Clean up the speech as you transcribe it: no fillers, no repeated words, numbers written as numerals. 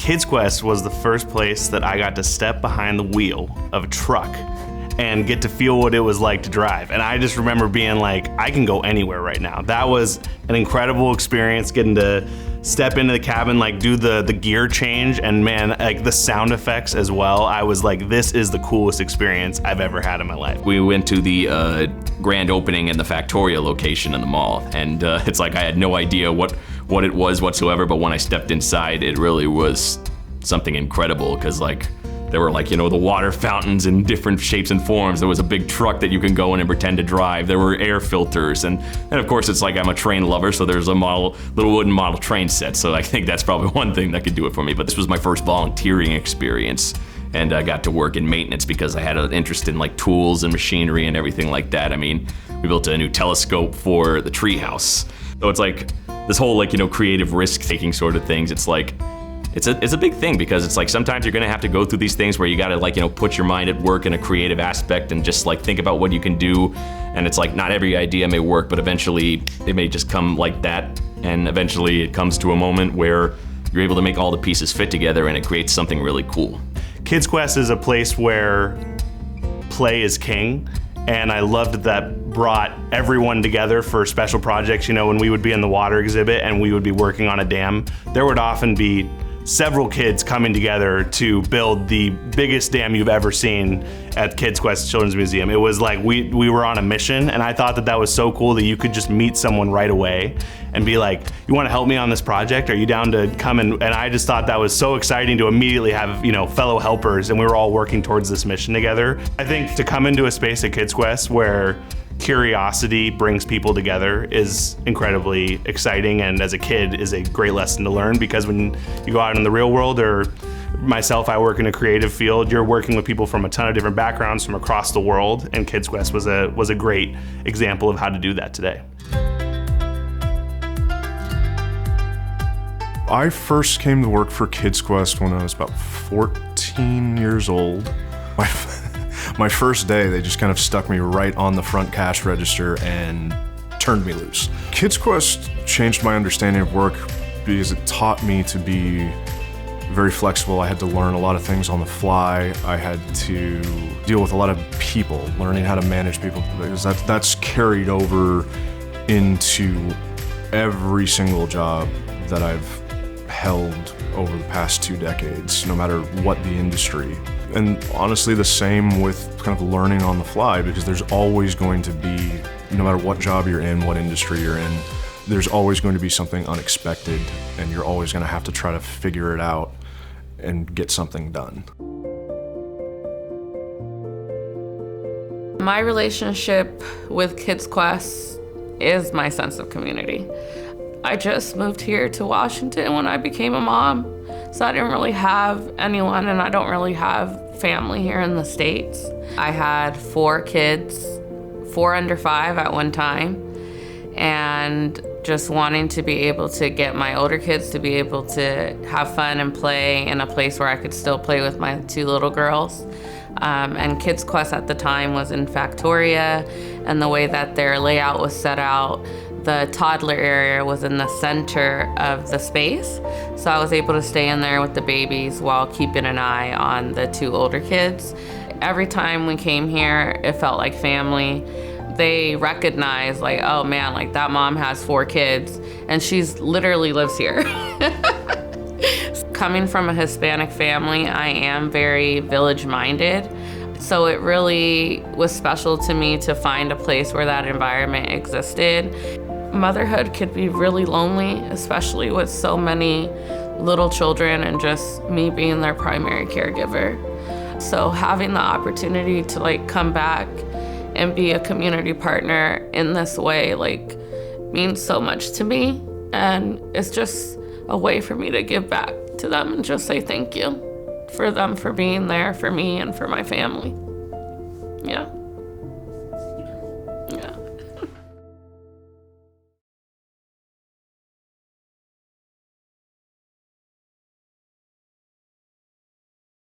KidsQuest was the first place that I got to step behind the wheel of a truck and get to feel what it was like to drive. And I just remember being like, I can go anywhere right now. That was an incredible experience, getting to step into the cabin, like do the gear change, and man, like the sound effects as well. I was like, this is the coolest experience I've ever had in my life. We went to the grand opening in the Factoria location in the mall, and it's like I had no idea what it was whatsoever, but when I stepped inside, it really was something incredible, because like there were like, you know, the water fountains in different shapes and forms. There was a big truck that you can go in and pretend to drive. There were air filters. And of course, it's like I'm a train lover, so there's a little wooden model train set. So I think that's probably one thing that could do it for me. But this was my first volunteering experience. And I got to work in maintenance because I had an interest in like tools and machinery and everything like that. I mean, we built a new telescope for the treehouse. So it's like this whole like, you know, creative risk-taking sort of things. It's like, it's a big thing, because it's like sometimes you're gonna have to go through these things where you gotta like, you know, put your mind at work in a creative aspect and just like think about what you can do. And it's like not every idea may work, but eventually it may just come like that. And eventually it comes to a moment where you're able to make all the pieces fit together and it creates something really cool. KidsQuest is a place where play is king. And I loved that brought everyone together for special projects. You know, when we would be in the water exhibit and we would be working on a dam, there would often be several kids coming together to build the biggest dam you've ever seen at KidsQuest Children's Museum. It was like we were on a mission, and I thought that was so cool that you could just meet someone right away and be like, you wanna help me on this project? Are you down to come? And I just thought that was so exciting to immediately have, you know, fellow helpers, and we were all working towards this mission together. I think to come into a space at KidsQuest where curiosity brings people together is incredibly exciting, and as a kid is a great lesson to learn, because when you go out in the real world, or myself, I work in a creative field, you're working with people from a ton of different backgrounds from across the world, and KidsQuest was a great example of how to do that today. I first came to work for KidsQuest when I was about 14 years old. My first day, they just kind of stuck me right on the front cash register and turned me loose. KidsQuest changed my understanding of work because it taught me to be very flexible. I had to learn a lot of things on the fly. I had to deal with a lot of people, learning how to manage people, because that's carried over into every single job that I've held over the past 2 decades, no matter what the industry. And honestly, the same with kind of learning on the fly, because there's always going to be, no matter what job you're in, what industry you're in, there's always going to be something unexpected, and you're always going to have to try to figure it out and get something done. My relationship with KidsQuest is my sense of community. I just moved here to Washington when I became a mom, so I didn't really have anyone, and I don't really have family here in the States. I had 4 kids, 4 under 5 at one time, and just wanting to be able to get my older kids to be able to have fun and play in a place where I could still play with my 2 little girls. And KidsQuest at the time was in Factoria, and the way that their layout was set out, the toddler area was in the center of the space. So I was able to stay in there with the babies while keeping an eye on the 2 older kids. Every time we came here, it felt like family. They recognized like, oh man, like that mom has 4 kids and she's literally lives here. Coming from a Hispanic family, I am very village-minded. So it really was special to me to find a place where that environment existed. Motherhood could be really lonely, especially with so many little children and just me being their primary caregiver. So having the opportunity to like come back and be a community partner in this way like means so much to me, and it's just a way for me to give back to them and just say thank you for them for being there for me and for my family. Yeah.